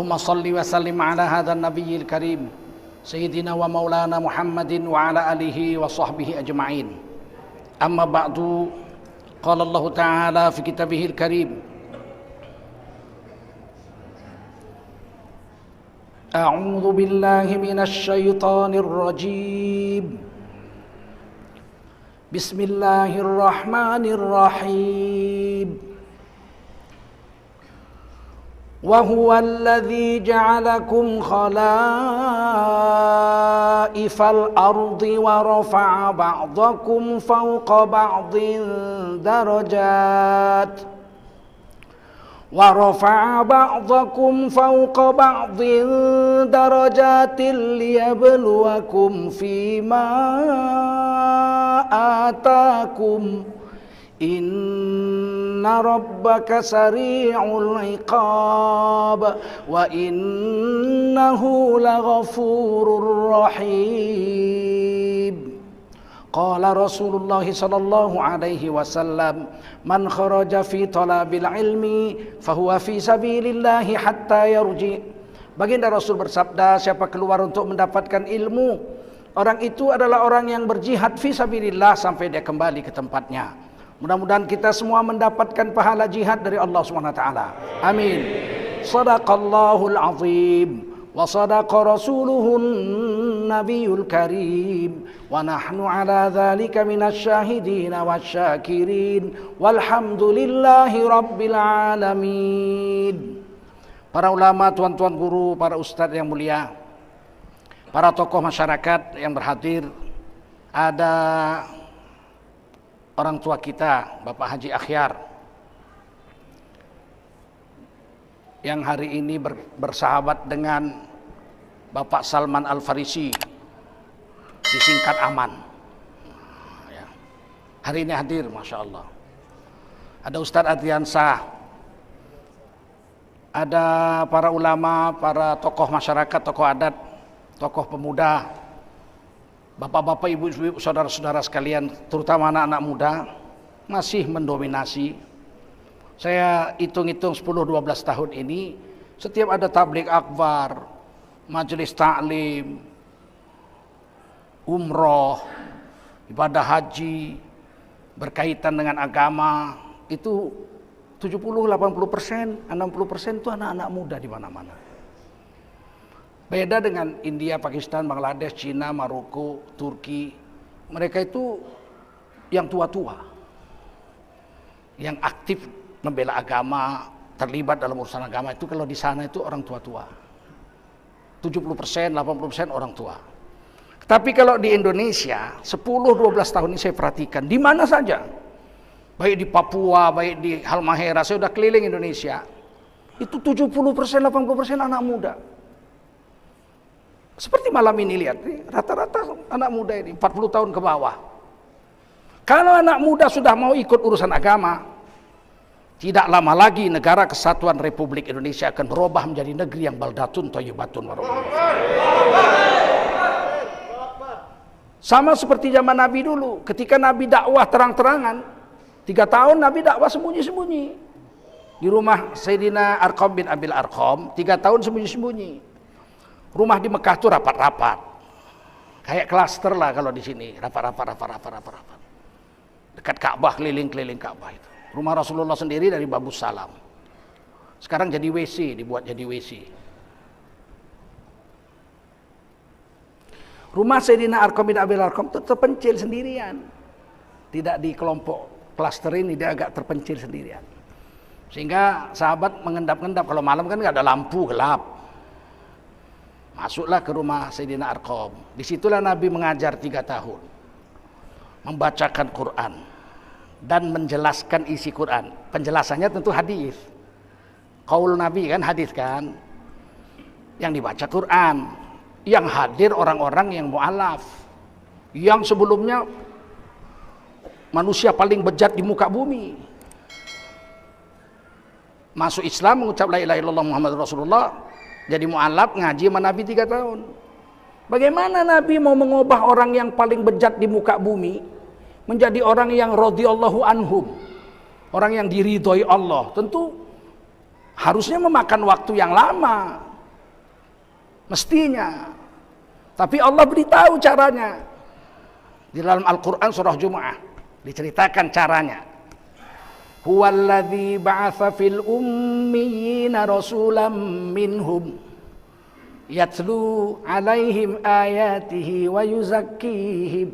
Allahumma salli wa sallim ala hadha an-nabiyil karim Sayyidina wa maulana Muhammadin wa ala alihi wa sahbihi ajma'in. Amma ba'du, qala Allah Ta'ala fi kitabihil karim, A'udzu billahi minasy syaithanir rajim. Bismillahirrahmanirrahim. وهو الذي جعلكم خلائف الأرض ورفع بعضكم فوق بعض درجات ليبلوكم فيما آتاكم Inna rabbaka sari'ul iqab wa innahu laghafurur rahim. Qala Rasulullah sallallahu alaihi wasallam, man kharaja fi talabil ilmi fahuwa fi sabilillahi hatta yarji. Baginda Rasul bersabda, siapa keluar untuk mendapatkan ilmu, orang itu adalah orang yang berjihad fi sabilillah sampai dia kembali ke tempatnya. Mudah-mudahan kita semua mendapatkan pahala jihad dari Allah SWT. Amin. Sadaqallahul azim wa sadaqa rasuluhun nabiyul karim wa nahnu ala dhalika minasy syahidin wasyakirin walhamdulillahi rabbil alamin. Para ulama, tuan-tuan guru, para ustadz yang mulia, para tokoh masyarakat yang berhadir, ada orang tua kita, Bapak Haji Akhyar, yang hari ini bersahabat dengan Bapak Salman Al-Farisi, disingkat Aman. Hari ini hadir, Masya Allah. Ada Ustadz Adriansah, ada para ulama, para tokoh masyarakat, tokoh adat, tokoh pemuda, bapak-bapak, ibu-ibu, saudara-saudara sekalian, terutama anak-anak muda, masih mendominasi. Saya hitung-hitung 10-12 tahun ini, setiap ada tabligh akbar, majelis taklim, umroh, ibadah haji, berkaitan dengan agama, itu 70-80%, 60% itu anak-anak muda di mana-mana. Beda dengan India, Pakistan, Bangladesh, Cina, Maroko, Turki. Mereka itu yang tua-tua, yang aktif membela agama, terlibat dalam urusan agama. Itu kalau di sana itu orang tua-tua, 70%, 80% orang tua. Tapi kalau di Indonesia 10-12 tahun ini saya perhatikan, di mana saja, baik di Papua, baik di Halmahera, saya sudah keliling Indonesia, itu 70%, 80% anak muda. Seperti malam ini lihat, rata-rata anak muda ini 40 tahun ke bawah. Kalau anak muda sudah mau ikut urusan agama, tidak lama lagi negara kesatuan Republik Indonesia akan berubah menjadi negeri yang baldatun thayyibatun warahmatullahi. Sama seperti zaman Nabi dulu, ketika Nabi dakwah terang-terangan, 3 tahun Nabi dakwah sembunyi-sembunyi. Di rumah Sayyidina Arqam bin Abil Arqam, 3 tahun sembunyi-sembunyi. Rumah di Mekah itu rapat-rapat, kayak klaster lah kalau di sini, rapat-rapat. Dekat Ka'bah, keliling-keliling Ka'bah itu. Rumah Rasulullah sendiri dari Babus Salam. Sekarang jadi WC, dibuat jadi WC. Rumah Sayyidina Arqam bin Abil Arqam itu terpencil sendirian. Tidak di kelompok klaster ini, dia agak terpencil sendirian. Sehingga sahabat mengendap-endap, kalau malam kan nggak ada lampu, gelap. Masuklah ke rumah Sayyidina Arqam. Disitulah Nabi mengajar 3 tahun, membacakan Quran dan menjelaskan isi Quran. Penjelasannya tentu hadis. Qaul Nabi kan hadis kan, yang dibaca Quran, yang hadir orang-orang yang mu'alaf, yang sebelumnya manusia paling bejat di muka bumi, masuk Islam, mengucap la ilaha illallah Muhammadur Rasulullah, jadi mu'alaf, ngaji sama Nabi 3 tahun. Bagaimana Nabi mau mengubah orang yang paling bejat di muka bumi menjadi orang yang radhiyallahu anhum, orang yang diridhoi Allah? Tentu harusnya memakan waktu yang lama. Mestinya. Tapi Allah beritahu caranya. Di dalam Al-Quran surah Jumu'ah diceritakan caranya. Huwallazi ba'atsa fil ummiyina rasulam minhum yatlu alaihim ayatihi wa yuzakkihim.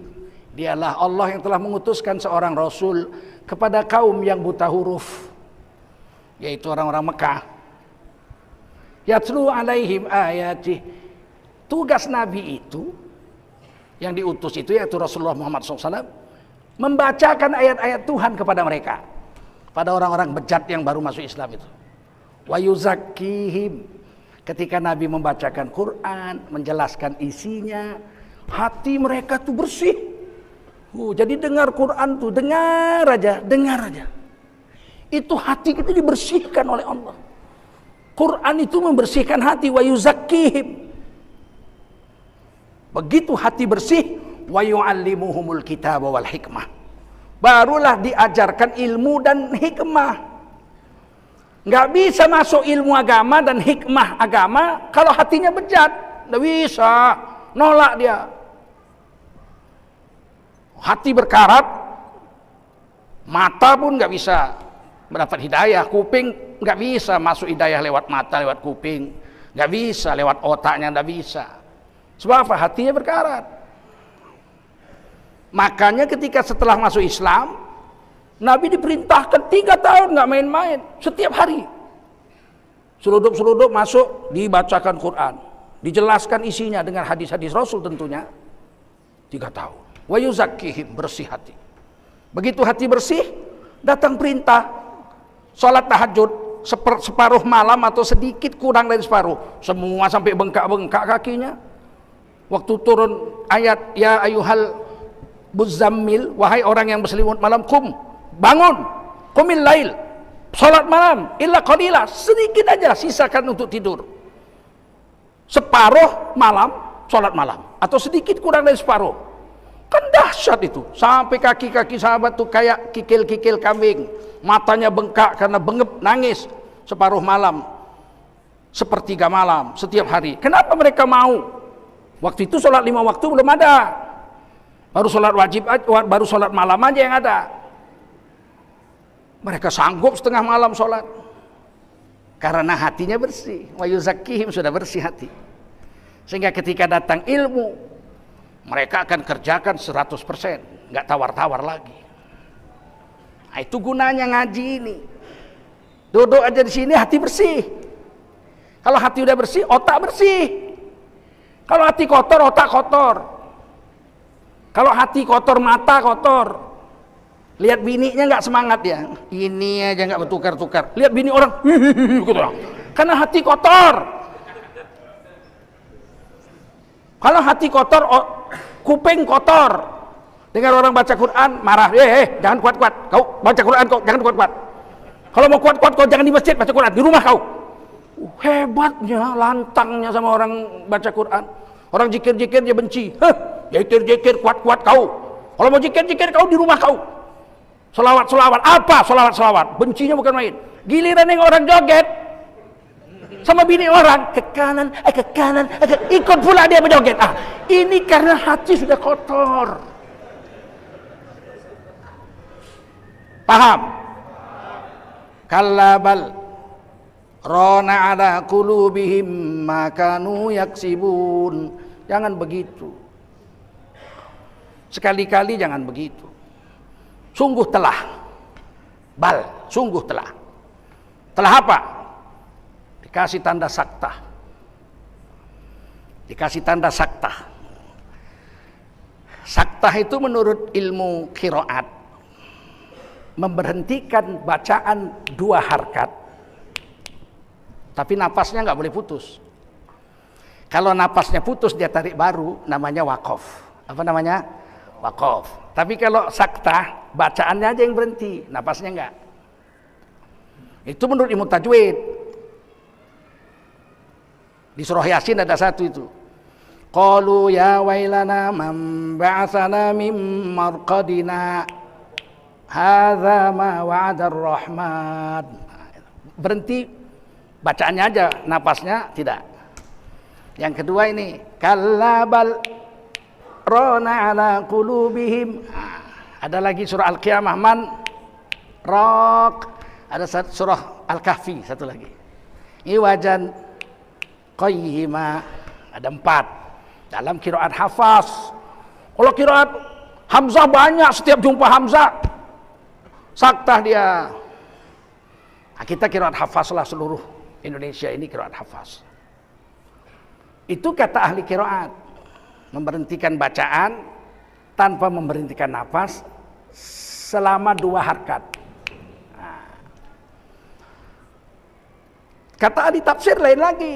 Dialah Allah yang telah mengutuskan seorang rasul kepada kaum yang buta huruf, yaitu orang-orang Mekah. Yatlu alaihim ayatihi. Tugas Nabi itu, yang diutus itu yaitu Rasulullah Muhammad SAW, membacakan ayat-ayat Tuhan kepada mereka, pada orang-orang bejat yang baru masuk Islam itu. Wa yuzakkihim. Ketika Nabi membacakan Quran, menjelaskan isinya, hati mereka tuh bersih. Jadi dengar Quran tuh, dengar aja. Itu hati kita dibersihkan oleh Allah. Quran itu membersihkan hati. Wa yuzakkihim. Begitu hati bersih, wa yu'allimuhumul kitab wal hikmah. Barulah diajarkan ilmu dan hikmah. Nggak bisa masuk ilmu agama dan hikmah agama kalau hatinya bejat. Nggak bisa, nolak dia. Hati berkarat, mata pun nggak bisa mendapat hidayah, kuping nggak bisa masuk hidayah lewat mata, lewat kuping, nggak bisa lewat otaknya, nggak bisa. Sebab apa? Hatinya berkarat. Makanya ketika setelah masuk Islam, Nabi diperintahkan 3 tahun nggak main-main, setiap hari. Seludup-seludup masuk, dibacakan Quran, dijelaskan isinya dengan hadis-hadis Rasul tentunya. 3 tahun. Wa yuzakkihim, bersih hati. Begitu hati bersih, datang perintah salat tahajud separuh malam atau sedikit kurang dari separuh. Semua sampai bengkak-bengkak kakinya. Waktu turun ayat ya ayyuhal muzammil, wahai orang yang berselimut malam, bangun, qumil lail, salat malam, illa qalila, sedikit aja sisakan untuk tidur. Separuh malam salat malam atau sedikit kurang dari separuh. Kan dahsyat itu. Sampai kaki-kaki sahabat tuh kayak kikil-kikil kambing, matanya bengkak karena bengep nangis. Separuh malam, sepertiga malam setiap hari. Kenapa mereka mau? Waktu itu sholat 5 waktu belum ada, baru sholat wajib, baru sholat malam aja yang ada. Mereka sanggup setengah malam sholat karena hatinya bersih. Wa yuzakkihim, sudah bersih hati, sehingga ketika datang ilmu mereka akan kerjakan 100%, nggak tawar-tawar lagi. Nah, itu gunanya ngaji ini. Duduk aja di sini hati bersih. Kalau hati udah bersih, otak bersih. Kalau hati kotor, otak kotor. Kalau hati kotor, mata kotor. Lihat bininya nggak semangat ya. Ini aja nggak bertukar-tukar. Lihat bini orang, gitu. Karena hati kotor. Kalau hati kotor, kuping kotor. Dengar orang baca Quran, marah. Jangan kuat-kuat. Kau baca Quran, kau jangan kuat-kuat. Kalau mau kuat-kuat, kau jangan di masjid baca Quran, di rumah kau. Hebatnya, lantangnya sama orang baca Quran. Orang zikir-zikir dia benci. Zikir-zikir kuat-kuat kau. Kalau mau zikir-zikir kau di rumah kau. Selawat-selawat, apa selawat-selawat? Bencinya bukan main. Giliran yang orang joget sama bini orang ke kanan, ikut pula dia berjoget. Ini karena hati sudah kotor. Paham? Kallabal rona ala qulubihim ma kanu yaksibun. Jangan begitu. Sekali-kali jangan begitu. Sungguh telah. Sungguh telah. Telah apa? Dikasih tanda sakta. Dikasih tanda sakta. Sakta itu menurut ilmu qiraat memberhentikan bacaan 2 harkat, tapi napasnya nggak boleh putus. Kalau napasnya putus dia tarik baru, namanya waqaf. Apa namanya? Waqaf. Tapi kalau sakta, bacaannya aja yang berhenti, napasnya nggak. Itu menurut ilmu tajwid. Di surah Yasin ada satu itu. Qalu ya wailana man ba'atsana mim marqadina hadza ma wa'ada ar-rahman. Berhenti bacaannya aja, napasnya tidak. Yang kedua ini, kallabal rona ala qulubihim. Ada lagi surah Al-Qiyamah, man raq. Ada surah Al-Kahfi satu lagi. Iwajan qayyima. Ada 4 dalam qiraat hafaz. Kalau qiraat Hamzah banyak, setiap jumpa Hamzah saktah dia. Nah, kita qiraat hafaz lah, seluruh Indonesia ini qiraat hafaz. Itu kata ahli qiraat, memberhentikan bacaan tanpa memberhentikan nafas selama 2 harkat. Nah, kata ahli tafsir lain lagi.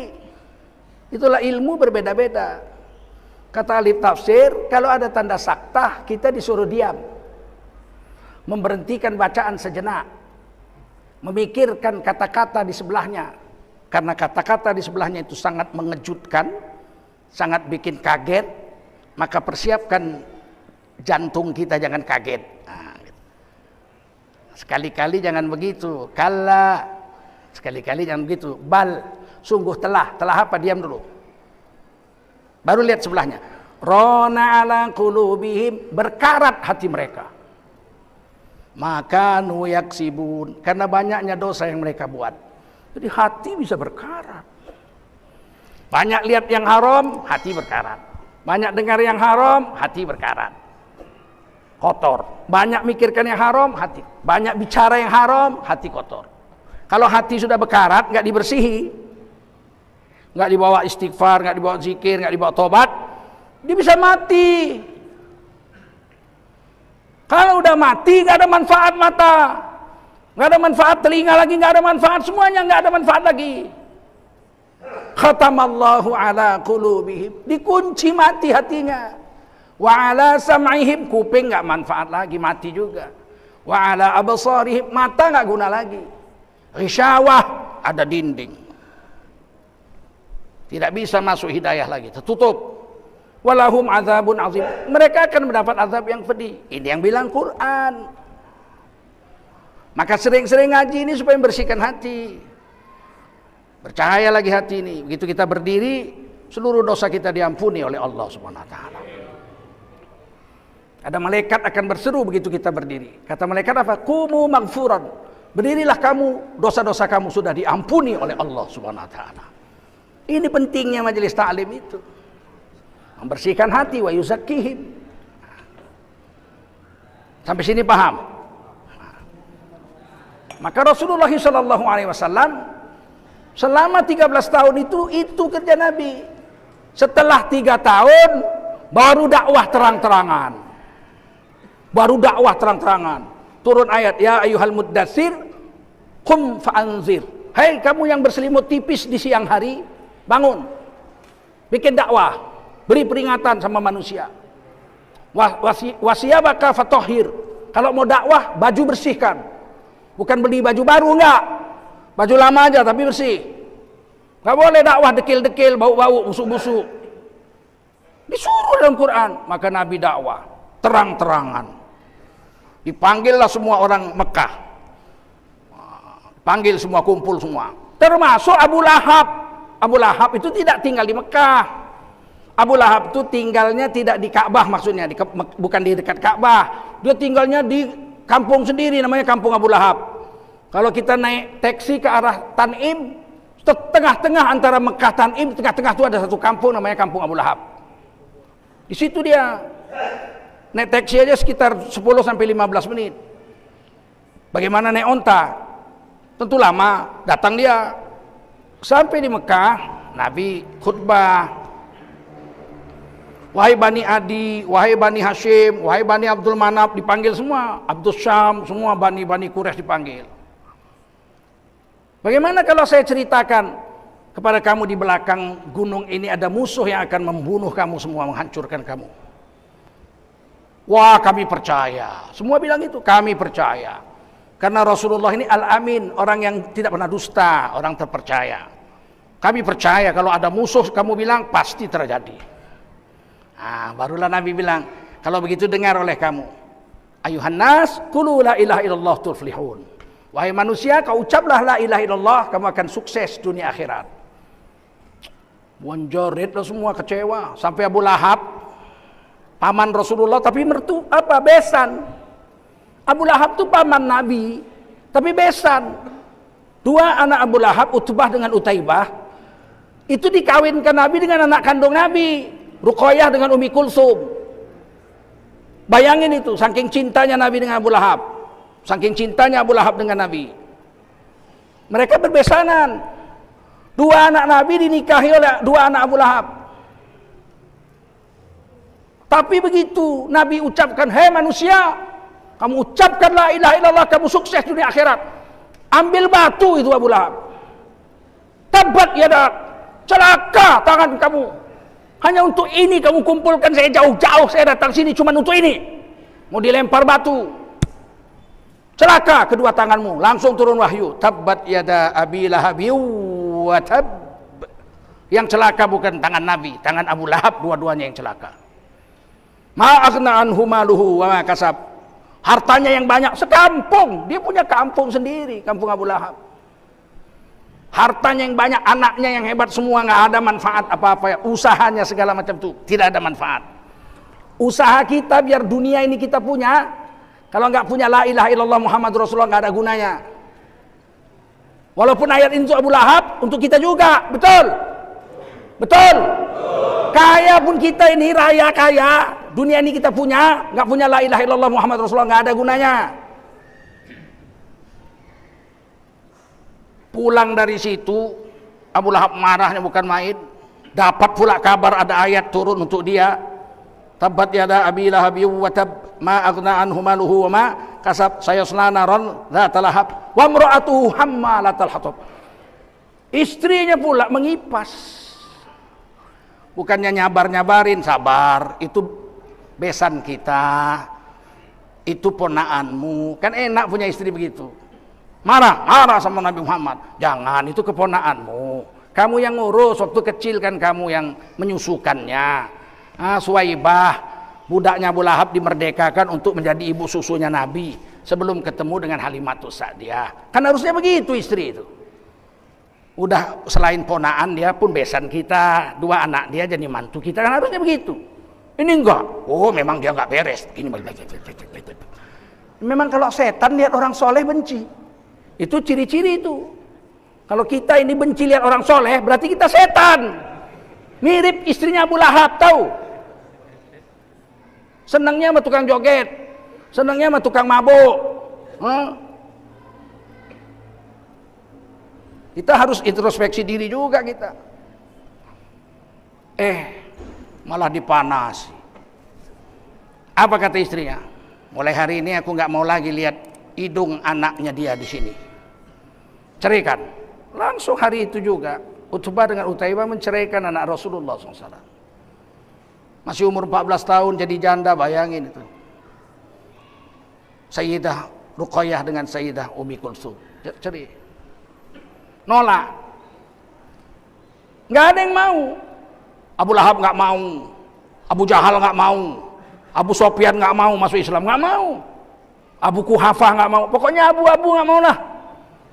Itulah ilmu berbeda-beda. Kata ahli tafsir, kalau ada tanda saktah, kita disuruh diam. Memberhentikan bacaan sejenak. Memikirkan kata-kata di sebelahnya. Karena kata-kata di sebelahnya itu sangat mengejutkan, sangat bikin kaget, maka persiapkan jantung kita jangan kaget. Nah, sekali-kali jangan begitu. Kalla, sekali-kali jangan begitu. Bal, sungguh telah apa? Diam dulu. Baru lihat sebelahnya. Rona ala qulubihim, berkarat hati mereka. Maka nuyaksibun, karena banyaknya dosa yang mereka buat. Jadi hati bisa berkarat. Banyak lihat yang haram, hati berkarat. Banyak dengar yang haram, hati berkarat. Kotor. Banyak mikirkan yang haram, hati. Banyak bicara yang haram, hati kotor. Kalau hati sudah berkarat, nggak dibersihi, nggak dibawa istighfar, nggak dibawa zikir, nggak dibawa tobat, dia bisa mati. Kalau udah mati, nggak ada manfaat mata, nggak ada manfaat telinga lagi, nggak ada manfaat semuanya, nggak ada manfaat lagi. Khatamallahu ala qulubihim, dikunci mati hatinya. Wa ala sam'ihim, kuping nggak manfaat lagi, mati juga. Wa ala absarihim, mata nggak guna lagi. Ghisyawah, ada dinding. Tidak bisa masuk hidayah lagi, tertutup. Walahum azabun azim, mereka akan mendapat azab yang pedih. Ini yang bilang Quran. Maka sering-sering ngaji ini supaya membersihkan hati. Bercahaya lagi hati ini. Begitu kita berdiri, seluruh dosa kita diampuni oleh Allah Subhanahu wa taala. Ada malaikat akan berseru begitu kita berdiri. Kata malaikat apa? Qumu maghfuran. Berdirilah kamu, dosa-dosa kamu sudah diampuni oleh Allah Subhanahu wa taala. Ini pentingnya majelis ta'lim itu. Membersihkan hati, wa yuzakkihim. Sampai sini paham? Maka Rasulullah SAW selama 13 tahun itu kerja Nabi. Setelah 3 tahun baru dakwah terang-terangan. Baru dakwah terang-terangan. Turun ayat, ya ayyuhal muddatsir qum fa'anzir. Hai kamu yang berselimut tipis di siang hari, bangun, bikin dakwah, beri peringatan sama manusia. Wasiyabaka fatahhir. Kalau mau dakwah, baju bersihkan. Bukan beli baju baru, enggak. Baju lama aja tapi bersih. Enggak boleh dakwah dekil-dekil, bau-bau, busuk-busuk. Disuruh dalam Quran. Maka Nabi dakwah terang-terangan. Dipanggillah semua orang Mekah. Panggil semua, kumpul semua. Termasuk Abu Lahab. Abu Lahab itu tidak tinggal di Mekah. Abu Lahab itu tinggalnya tidak di Ka'bah, maksudnya bukan di dekat Ka'bah. Dia tinggalnya di kampung sendiri, namanya kampung Abu Lahab. Kalau kita naik taksi ke arah Tanim, tengah-tengah antara Mekah Tanim, tengah-tengah itu ada satu kampung namanya kampung Abu Lahab. Di situ dia naik taksi aja sekitar 10 sampai 15 menit. Bagaimana naik onta? Tentu lama. Datang dia sampai di Mekah, Nabi khutbah. Wahai Bani Adi, wahai Bani Hashim, wahai Bani Abdul Manaf, dipanggil semua. Abdul Syam, semua Bani Quraisy dipanggil. Bagaimana kalau saya ceritakan kepada kamu di belakang gunung ini ada musuh yang akan membunuh kamu semua, menghancurkan kamu? Wah, kami percaya. Semua bilang itu, kami percaya. Karena Rasulullah ini Al-Amin, orang yang tidak pernah dusta, orang terpercaya. Kami percaya kalau ada musuh, kamu bilang pasti terjadi. Nah, barulah Nabi bilang, kalau begitu dengar oleh kamu. Ayuhan nas, qulu la ilaha illallah tuflihun. Wahai manusia, kau ucaplah la ilaha illallah, kamu akan sukses dunia akhirat. Bonjorit semua kecewa. Sampai Abu Lahab, paman Rasulullah tapi besan. Abu Lahab tuh paman Nabi, tapi besan. Dua anak Abu Lahab, Utbah dengan Utaibah, itu dikawinkan Nabi dengan anak kandung Nabi, Ruqayyah dengan Ummi Kulsum. Bayangin itu, saking cintanya Nabi dengan Abu Lahab, saking cintanya Abu Lahab dengan Nabi. Mereka berbesanan. Dua anak Nabi dinikahi oleh dua anak Abu Lahab. Tapi begitu Nabi ucapkan, "Hei manusia, kamu ucapkan la ilaha illallah, kamu sukses dunia akhirat." Ambil batu itu Abu Lahab. Tabat yadak, celaka tangan kamu. Hanya untuk ini kamu kumpulkan saya jauh-jauh, saya datang sini cuma untuk ini. Mau dilempar batu. Celaka kedua tanganmu. Langsung turun wahyu. Tabat yada Abi Lahabi wa tab. Yang celaka bukan tangan Nabi, tangan Abu Lahab, dua-duanya yang celaka. Ma aghna anhu maluhu wa ma kasab. Hartanya yang banyak sekampung, dia punya kampung sendiri, kampung Abu Lahab. Hartanya yang banyak, anaknya yang hebat semua, nggak ada manfaat apa-apa ya. Usahanya segala macam tuh tidak ada manfaat. Usaha kita biar dunia ini kita punya. Kalau nggak punya la ilaha illallah Muhammad Rasulullah nggak ada gunanya. Walaupun ayat ini untuk Abu Lahab, untuk kita juga, betul? Betul? Kaya pun kita ini, raya kaya, dunia ini kita punya, nggak punya la ilaha illallah Muhammad Rasulullah nggak ada gunanya. Pulang dari situ, Abu Lahab marahnya bukan main. Dapat pula kabar ada ayat turun untuk dia. Tabat yada Abi Lahabi wa tab, ma aghna anhu maluhu wa ma kasab, sayasla naran dzata lahab wa imra'atuhu hammalatal hatab. Istrinya pula mengipas. Bukannya nyabar-nyabarin, sabar, itu besan kita, itu ponaanmu. Kan enak punya istri begitu. Marah sama Nabi Muhammad. Jangan, itu keponaanmu. Kamu yang ngurus, waktu kecil kan kamu yang menyusukannya. Suwaibah, budaknya Abu Lahab dimerdekakan untuk menjadi ibu susunya Nabi sebelum ketemu dengan Halimatus Sa'diyah. Kan harusnya begitu istri itu. Udah selain ponaan dia pun besan kita, dua anak dia jadi mantu kita, kan harusnya begitu. Ini enggak. Oh, memang dia enggak beres. Ini memang kalau setan lihat orang soleh benci. Itu ciri-ciri itu. Kalau kita ini benci lihat orang soleh, berarti kita setan. Mirip istrinya Abu Lahab, tahu? Senangnya sama tukang joget, senangnya sama tukang mabuk. Kita harus introspeksi diri juga kita. Malah dipanasi. Apa kata istrinya? Mulai hari ini aku nggak mau lagi lihat hidung anaknya dia di sini. Ceraikan. Langsung hari itu juga Utbah dengan Utaibah menceraikan anak Rasulullah SAW. Masih umur 14 tahun jadi janda, bayangin itu. Sayyidah Ruqayyah dengan Sayyidah Ummi Kulsum cerai. Nolak. Nggak ada yang mau. Abu Lahab nggak mau, Abu Jahal nggak mau, Abu Sofyan nggak mau masuk Islam, nggak mau. Abu Kuhafah nggak mau. Pokoknya abu-abu nggak mau lah.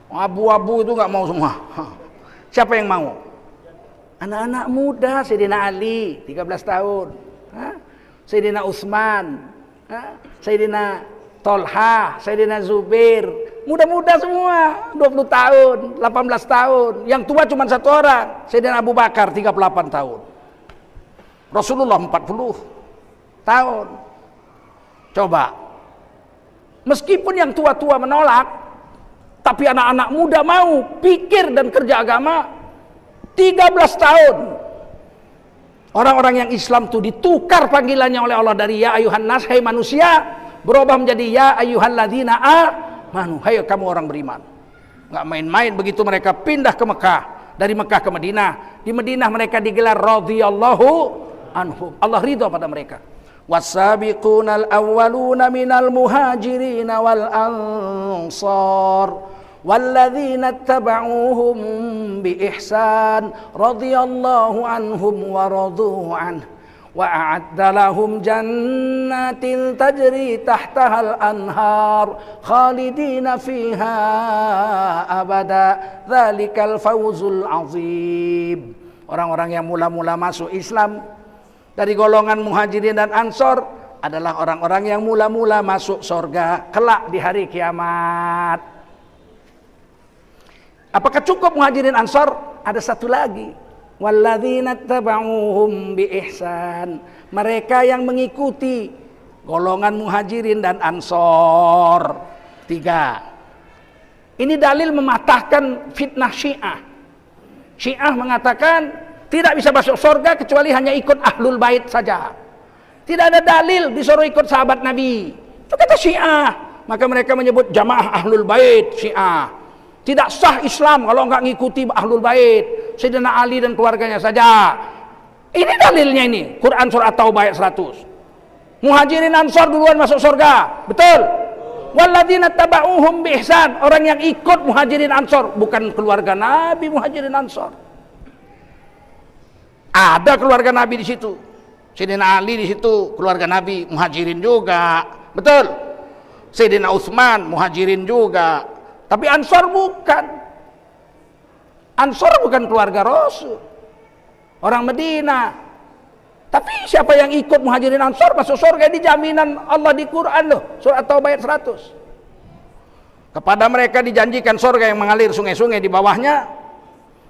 Abu-abu itu nggak mau semua. Siapa yang mau? Anak-anak muda, Sayyidina Ali 13 tahun, Sayyidina Utsman, Sayyidina Tolha, Sayyidina Zubair, muda-muda semua, 20 tahun, 18 tahun. Yang tua cuma satu orang, Sayyidina Abu Bakar 38 tahun. Rasulullah 40 tahun. Coba, meskipun yang tua-tua menolak, tapi anak-anak muda mau pikir dan kerja agama. 13 tahun orang-orang yang Islam itu ditukar panggilannya oleh Allah dari ya ayuhan nas, hai manusia, berubah menjadi ya ayyuhalladzina amanu, hai kamu orang beriman. Nggak main-main begitu mereka pindah ke Mekah, dari Mekah ke Madinah. Di Madinah mereka digelar radhiyallahu anhum, Allah ridha pada mereka. Was-sabiqunal awwaluna minal muhajirin wal ansar والذين اتبعوهم بإحسان رضي الله عنهم ورضوا عنه وأعد لهم جنات تجري تحتها الأنهار خالدين فيها أبدا ذلك الفوز العظيم. Orang-orang yang mula-mula masuk Islam dari golongan Muhajirin dan Ansor adalah orang-orang yang mula-mula masuk surga kelak di hari kiamat. Apakah cukup Muhajirin Ansor? Ada satu lagi. Walladzina tabauhum biihsan. Mereka yang mengikuti golongan Muhajirin dan Ansor. 3. Ini dalil mematahkan fitnah Syiah. Syiah mengatakan tidak bisa masuk surga kecuali hanya ikut ahlul bait saja. Tidak ada dalil disuruh ikut sahabat Nabi. Itu kata Syiah. Maka mereka menyebut jamaah ahlul bait Syiah. Tidak sah Islam kalau enggak ngikuti ahlul bait, Sayyidina Ali dan keluarganya saja. Ini dalilnya ini, Quran surah At-Taubah ayat 100. Muhajirin Ansor duluan masuk surga. Betul? Walladzina tabauhum biihsan, orang yang ikut Muhajirin Ansor, bukan keluarga Nabi Muhajirin Ansor. Ada keluarga Nabi di situ. Sayyidina Ali di situ, keluarga Nabi, Muhajirin juga. Betul? Sayyidina Utsman, Muhajirin juga. Tapi Ansor bukan. Ansor bukan keluarga Rasul. Orang Medina. Tapi siapa yang ikut Muhajirin Ansor masuk surga, di jaminan Allah di Quran loh. Surah At-Taubah ayat 100. Kepada mereka dijanjikan surga yang mengalir sungai-sungai di bawahnya.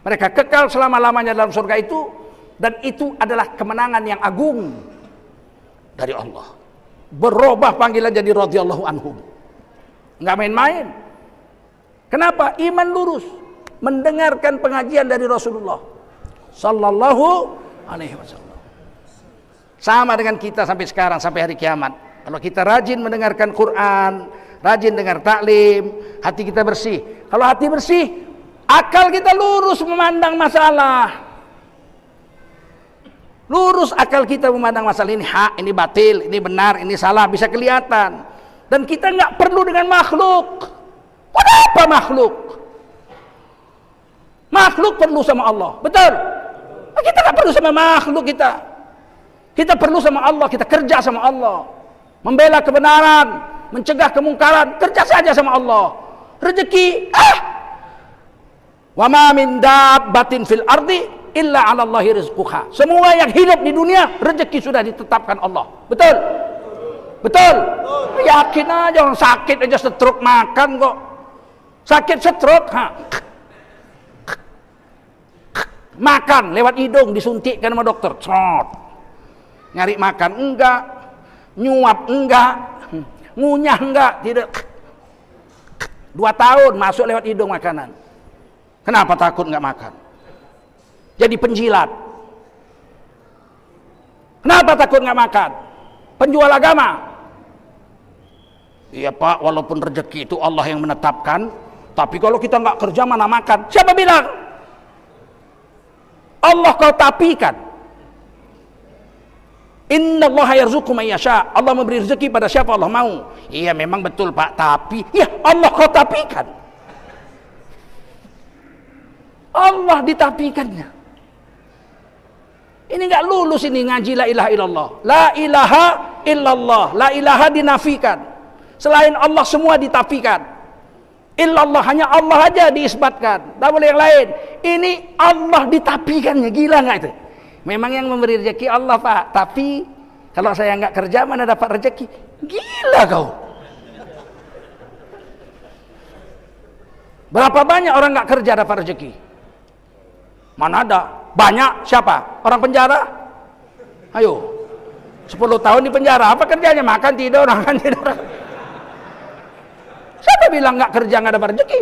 Mereka kekal selama-lamanya dalam surga itu. Dan itu adalah kemenangan yang agung dari Allah. Berubah panggilan jadi radhiyallahu anhum. Enggak main-main. Kenapa? Iman lurus, mendengarkan pengajian dari Rasulullah sallallahu alaihi wasallam. Sama dengan kita sampai sekarang, sampai hari kiamat. Kalau kita rajin mendengarkan Quran, rajin dengar taklim, hati kita bersih. Kalau hati bersih, akal kita lurus memandang masalah. Lurus akal kita memandang masalah, ini hak, ini batil, ini benar, ini salah, bisa kelihatan. Dan kita nggak perlu dengan makhluk. Kenapa makhluk? Makhluk perlu sama Allah, betul? Kita nggak perlu sama makhluk kita. Kita perlu sama Allah, kita kerja sama Allah. Membela kebenaran, mencegah kemungkaran, kerja saja sama Allah. Rezeki, wa ma min dabbatin fil ardi illa 'ala Allahi rizquha. Semua yang hidup di dunia rezeki sudah ditetapkan Allah. Betul? Betul? Yakin aja, orang sakit aja stroke makan kok. Sakit stroke, makan lewat hidung, disuntikkan sama dokter. Nyari makan enggak, nyuap enggak, ngunyah enggak, tidak. 2 tahun masuk lewat hidung makanan. Kenapa takut enggak makan? Jadi penjilat. Kenapa takut enggak makan? Penjual agama. Iya Pak, walaupun rezeki itu Allah yang menetapkan, tapi kalau kita nggak kerja mana makan? Siapa bilang? Allah kau tapikan. Innallaha yarzuqu man yasha. Allah memberi rezeki pada siapa Allah mau. Iya memang betul Pak, tapi ya Allah kau tapikan. Allah ditapikannya. Ini nggak lulus ini ngaji la ilaha illallah. La ilaha illallah. La ilaha dinafikan. Selain Allah semua ditafikan. Illallah, hanya Allah aja diisbatkan, tak boleh yang lain. Ini Allah ditapikannya, gila nggak itu? Memang yang memberi rezeki Allah Pak, tapi kalau saya nggak kerja mana dapat rezeki? Gila kau. Berapa banyak orang nggak kerja dapat rezeki? Mana ada? Banyak. Siapa? Orang penjara? Ayo, 10 tahun di penjara, apa kerjanya? Makan tidur, makan tidur. Siapa bilang nggak kerja nggak dapat rezeki?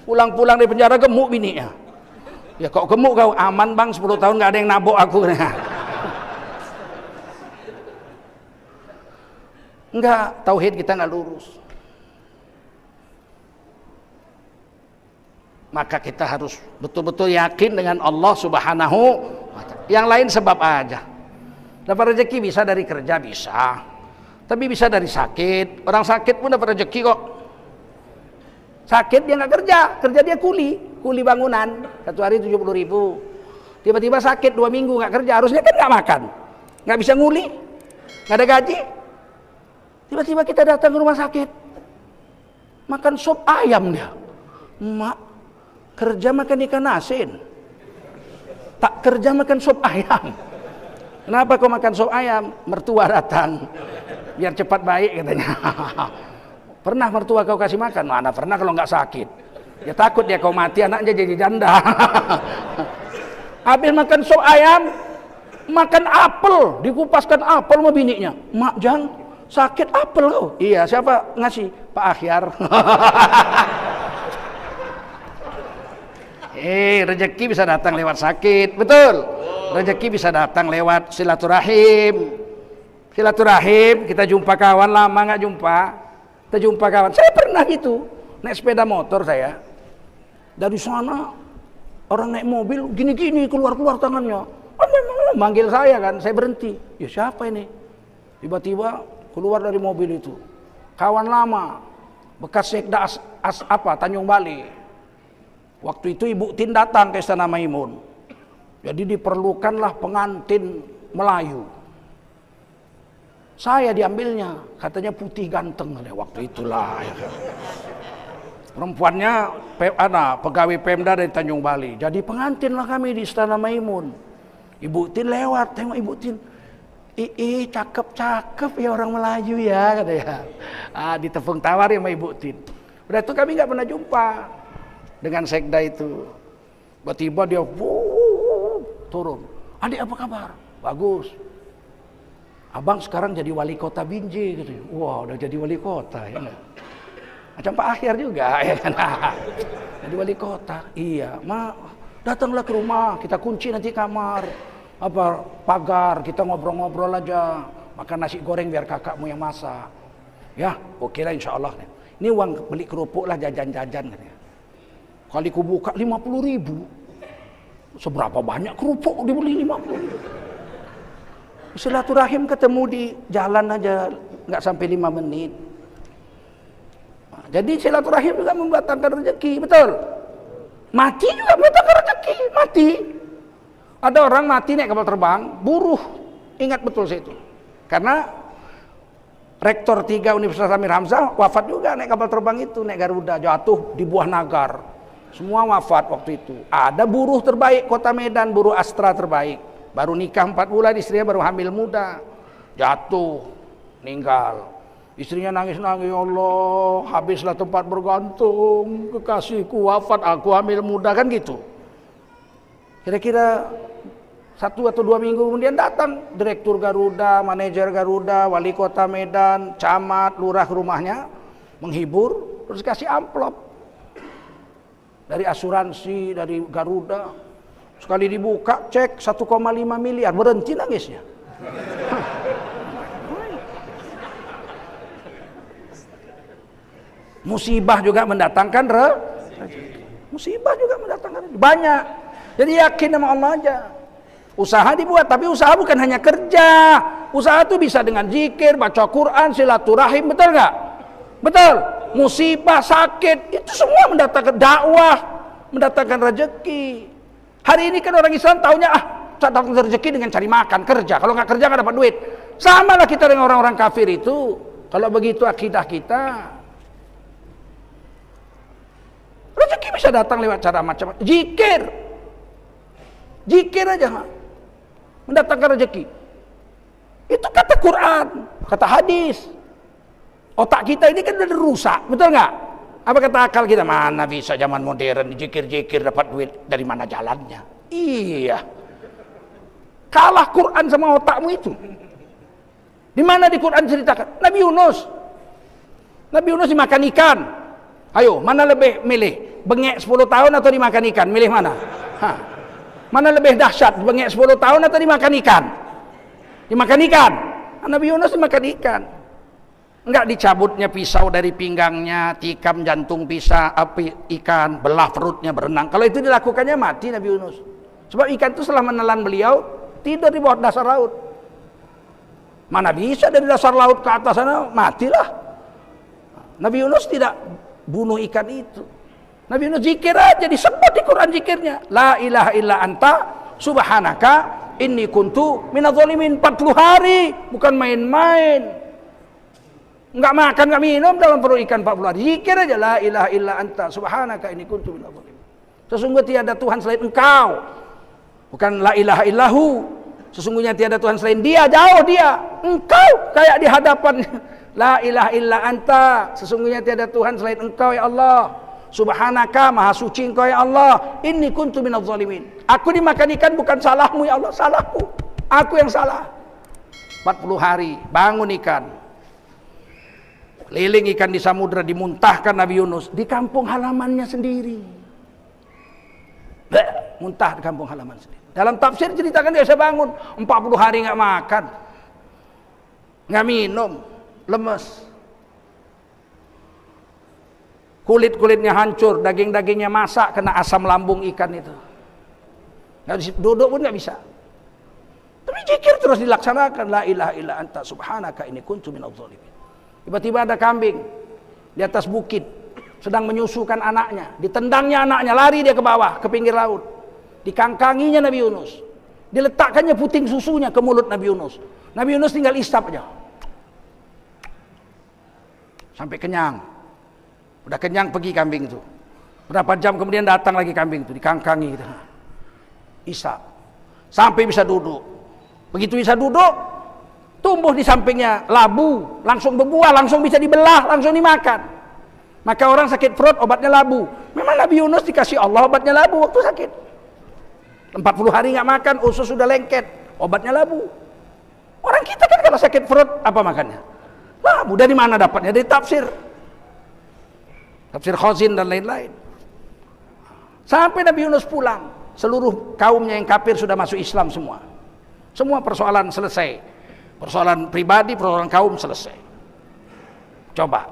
Pulang-pulang dari penjara gemuk bininya. Ya kok gemuk kau? Aman bang, 10 tahun nggak ada yang nabok aku. Enggak, tauhid kita nggak lurus. Maka kita harus betul-betul yakin dengan Allah Subhanahu wa ta'ala. Yang lain sebab aja. Dapat rezeki bisa dari kerja, bisa. Tapi bisa dari sakit. Orang sakit pun dapat rezeki kok. Sakit dia nggak kerja, kerja dia kuli bangunan. 1 hari 70.000. Tiba-tiba sakit 2 minggu nggak kerja, harusnya kan nggak makan, nggak bisa nguli, nggak ada gaji. Tiba-tiba kita datang ke rumah sakit, makan sop ayam dia. Mak, kerja makan ikan asin. Tak kerja makan sop ayam. Kenapa kau makan sop ayam? Mertua datang. Biar cepat baik katanya. Pernah mertua kau kasih makan? Mana pernah kalau nggak sakit. Ya takut dia kau mati anaknya jadi janda. Habis makan sop ayam, makan apel, dikupaskan apel sama bininya. Mak Jang, sakit apel kau. Iya, siapa ngasih? Pak Akhyar. Rezeki bisa datang lewat sakit, betul. Rezeki bisa datang lewat silaturahim. Silaturahim, kita jumpa kawan lama nggak jumpa, kita jumpa kawan. Saya pernah gitu, naik sepeda motor saya. Dari sana orang naik mobil gini-gini keluar tangannya. Manggil saya kan, saya berhenti. Ya siapa ini? Tiba-tiba keluar dari mobil itu. Kawan lama, bekas Sekda Tanjung Bali. Waktu itu Ibu Tin datang ke Istana Maimun. Jadi diperlukanlah pengantin Melayu. Saya diambilnya, katanya putih ganteng waktu itulah. Ya kan. Perempuannya pegawai Pemda dari Tanjung Bali. Jadi pengantinlah kami di Istana Maimun. Ibu Tin lewat, tengok Ibu Tin. Cakep ya orang Melayu ya, katanya. Ditepung tawar ya sama Ibu Tin. Udah itu kami nggak pernah jumpa dengan sekda itu. Tiba-tiba dia turun. Adik apa kabar? Bagus. Abang sekarang jadi wali kota Binjai gitu. Wah, udah jadi wali kota ya. Macam Pak Akhyar juga ya kan. Jadi wali kota. Iya, datanglah ke rumah, kita kunci nanti kamar. Pagar, kita ngobrol-ngobrol aja. Makan nasi goreng biar kakakmu yang masak. Ya, oke lah insya Allah. Ini uang beli kerupuk lah, jajan-jajan katanya. Kali ku buka 50.000. Seberapa banyak kerupuk dibeli 50.000. Silaturahim ketemu di jalan aja, nggak sampai 5 menit. Jadi silaturahim juga membatangkan rezeki, betul. Mati juga membatangkan rezeki, mati. Ada orang mati naik kapal terbang, buruh. Ingat betul saya itu. Karena Rektor 3 Universitas Amir Hamzah wafat juga naik kapal terbang itu, naik Garuda, jatuh di Buah Nagar. Semua wafat waktu itu. Ada buruh terbaik Kota Medan, buruh Astra terbaik. Baru nikah 4 bulan, istrinya baru hamil muda. Jatuh, meninggal. Istrinya nangis-nangis, ya Allah, habislah tempat bergantung, kekasihku wafat, aku hamil muda, kan gitu. Kira-kira 1 atau 2 minggu kemudian datang Direktur Garuda, manajer Garuda, wali kota Medan, camat, lurah ke rumahnya, menghibur, terus kasih amplop. Dari asuransi, dari Garuda. Sekali dibuka, cek 1,5 miliar, berhenti nangisnya. Musibah juga mendatangkan musibah juga mendatangkan banyak. Jadi yakin sama Allah aja. Usaha dibuat, tapi usaha bukan hanya kerja. Usaha itu bisa dengan zikir, baca Quran, silaturahim, betul nggak? Betul. Musibah, sakit, itu semua mendatangkan dakwah, mendatangkan rezeki. Hari ini kan orang Islam taunya datang rezeki dengan cari makan, kerja. Kalau nggak kerja nggak dapat duit. Sama lah kita dengan orang-orang kafir itu. Kalau begitu akidah kita, rezeki bisa datang lewat cara macam-macam. Zikir aja mendatangkan rezeki. Itu kata Quran, kata hadis. Otak kita ini kan udah rusak, betul nggak? Apa kata akal kita? Mana bisa zaman modern zikir-zikir dapat duit, dari mana jalannya? Iya. Kalah Quran sama otakmu itu. Di mana di Quran ceritakan? Nabi Yunus dimakan ikan. Ayo, mana lebih milih? Bengek 10 tahun atau dimakan ikan? Milih mana? Mana lebih dahsyat? Bengek 10 tahun atau dimakan ikan? Dimakan ikan. Nabi Yunus dimakan ikan. Enggak dicabutnya pisau dari pinggangnya, tikam jantung ikan, belah perutnya, berenang. Kalau itu dilakukannya mati Nabi Yunus. Sebab ikan itu setelah menelan beliau, tidur di bawah dasar laut. Mana bisa dari dasar laut ke atas sana, matilah. Nabi Yunus tidak bunuh ikan itu. Nabi Yunus zikir aja, disebut di Quran zikirnya. La ilaha illa anta subhanaka inni kuntu minadh-dhalimin. 40 hari, bukan main-main. Enggak makan, enggak minum dalam perut ikan 40 hari. Zikir aja, la ilaha illa anta subhanaka inni kuntu minadh-dhalimin. Sesungguhnya tiada Tuhan selain Engkau. Bukan la ilaha illahu. Sesungguhnya tiada Tuhan selain Dia, jauh Dia. Engkau kayak di hadapan la ilaha illa anta. Sesungguhnya tiada Tuhan selain Engkau ya Allah. Subhanaka, maha suci Engkau ya Allah. Inni kuntu minadz zalimin. Aku dimakan ikan bukan salahmu ya Allah, salahku. Aku yang salah. 40 hari bangun ikan. Liling ikan di samudra, dimuntahkan Nabi Yunus di kampung halamannya sendiri. Muntah di kampung halaman sendiri. Dalam tafsir ceritakan dia bisa bangun 40 hari nggak makan, nggak minum, lemes, kulit-kulitnya hancur, daging-dagingnya masak kena asam lambung ikan itu. Nggak bisa duduk pun nggak bisa. Tapi zikir terus dilaksanakan, la ilaha illa anta subhanaka inni kuntu minadz zalimin. Tiba-tiba ada kambing di atas bukit sedang menyusukan anaknya, ditendangnya anaknya, lari dia ke bawah ke pinggir laut. Dikangkanginya Nabi Yunus, diletakkannya puting susunya ke mulut Nabi Yunus. Nabi Yunus tinggal isap aja sampai kenyang. Udah kenyang pergi kambing itu. Berapa jam kemudian datang lagi kambing itu, dikangkangi gitu. Isap sampai bisa duduk. Begitu bisa duduk, tumbuh di sampingnya labu, langsung berbuah, langsung bisa dibelah, langsung dimakan. Maka orang sakit perut obatnya labu. Memang Nabi Yunus dikasih Allah obatnya labu waktu sakit. 40 hari nggak makan, usus sudah lengket, obatnya labu. Orang kita kan kalau sakit perut apa makannya? Labu. Dari mana dapatnya? Dari tafsir Khazin dan lain-lain. Sampai Nabi Yunus pulang, seluruh kaumnya yang kafir sudah masuk Islam semua. Semua persoalan selesai. Persoalan pribadi, persoalan kaum selesai. Coba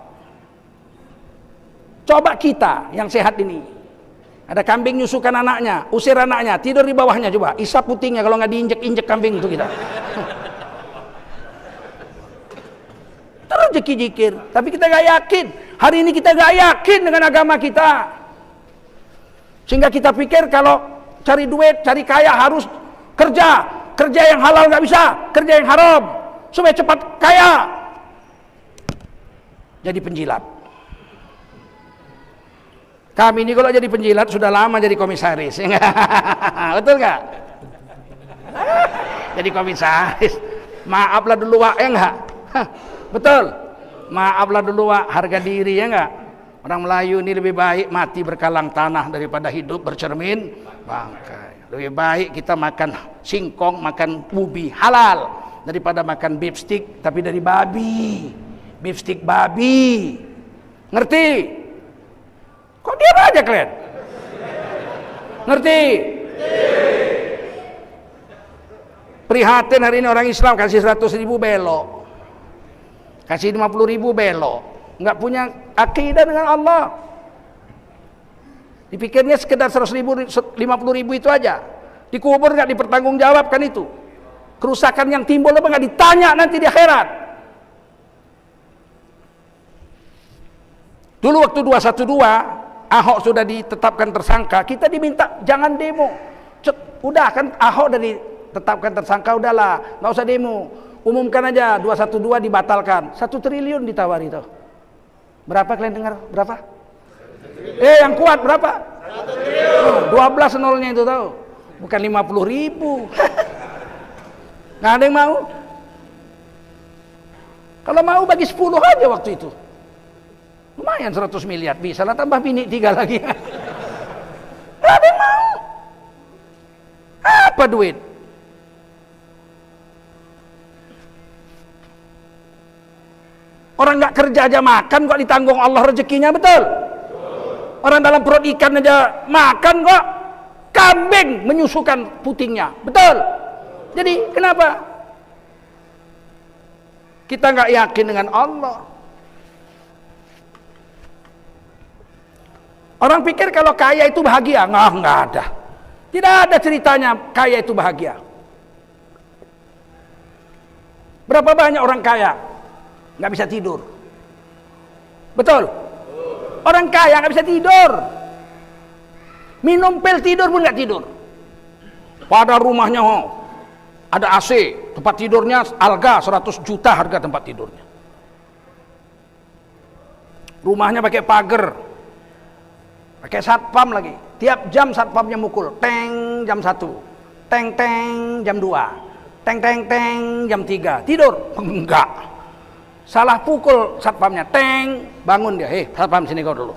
kita yang sehat ini. Ada kambing nyusukan anaknya, usir anaknya, tidur di bawahnya, coba isap putingnya kalau nggak diinjek-injek kambing itu kita. Terus zikir, tapi kita nggak yakin. Hari ini kita nggak yakin dengan agama kita, sehingga kita pikir kalau cari duit, cari kaya harus kerja yang halal nggak bisa, kerja yang haram supaya cepat kaya. Jadi penjilat. Kami ini kalau jadi penjilat sudah lama jadi komisaris, ya betul nggak? Jadi komisaris, maaflah dulu Wak, ya nggak? Betul, maaflah dulu Wak, harga diri ya nggak? Orang Melayu ini lebih baik mati berkalang tanah daripada hidup bercermin bangkai. Lebih baik kita makan singkong, makan ubi halal daripada makan beef stick tapi dari babi, beef stick babi, ngerti? Kok diam aja kalian? Ngerti? Prihatin hari ini orang Islam kasih 100.000 belok, kasih 50.000 belok, nggak punya akidah dengan Allah. Dipikirnya sekedar 100.000, 50.000 itu aja. Dikubur nggak dipertanggungjawabkan itu. Kerusakan yang timbul apa nggak ditanya nanti di akhirat. Dulu waktu 212 Ahok sudah ditetapkan tersangka, kita diminta jangan demo. Udah kan Ahok udah ditetapkan tersangka, udahlah nggak usah demo, umumkan aja 212 dibatalkan. 1 triliun ditawari tuh. Berapa kalian dengar? Berapa? Yang kuat berapa? 1 triliun. 12 nolnya itu tahu, bukan 50.000. Nggak ada yang mau. Kalau mau bagi 10 aja waktu itu. Lumayan 100 miliar, bisa lah tambah bini 3 lagi. Gak ada yang mau. Apa duit? Orang gak kerja aja makan kok ditanggung Allah rezekinya, betul? Orang dalam perut ikan aja makan kok kambing menyusukan putingnya, betul? Jadi kenapa kita gak yakin dengan Allah? Orang pikir kalau kaya itu bahagia, nggak ada. Tidak ada ceritanya kaya itu bahagia. Berapa banyak orang kaya nggak bisa tidur? Betul? Orang kaya nggak bisa tidur. Minum pil tidur pun nggak tidur. Pada rumahnya ada AC, tempat tidurnya Alga 100 juta harga tempat tidurnya. Rumahnya pakai pagar. Pakai satpam lagi, tiap jam satpamnya mukul, teng jam 1. Teng teng jam 2. Teng teng teng jam 3. Tidur? Enggak. Salah pukul satpamnya. Teng, bangun dia. Satpam sini kau dulu.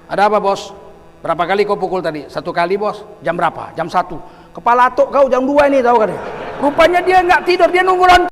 Ada apa, Bos? Berapa kali kau pukul tadi? 1 kali, Bos. Jam berapa? Jam 1. Kepala atuk kau jam 2 ini, tahu kan? Rupanya dia enggak tidur, dia nunggu lonceng.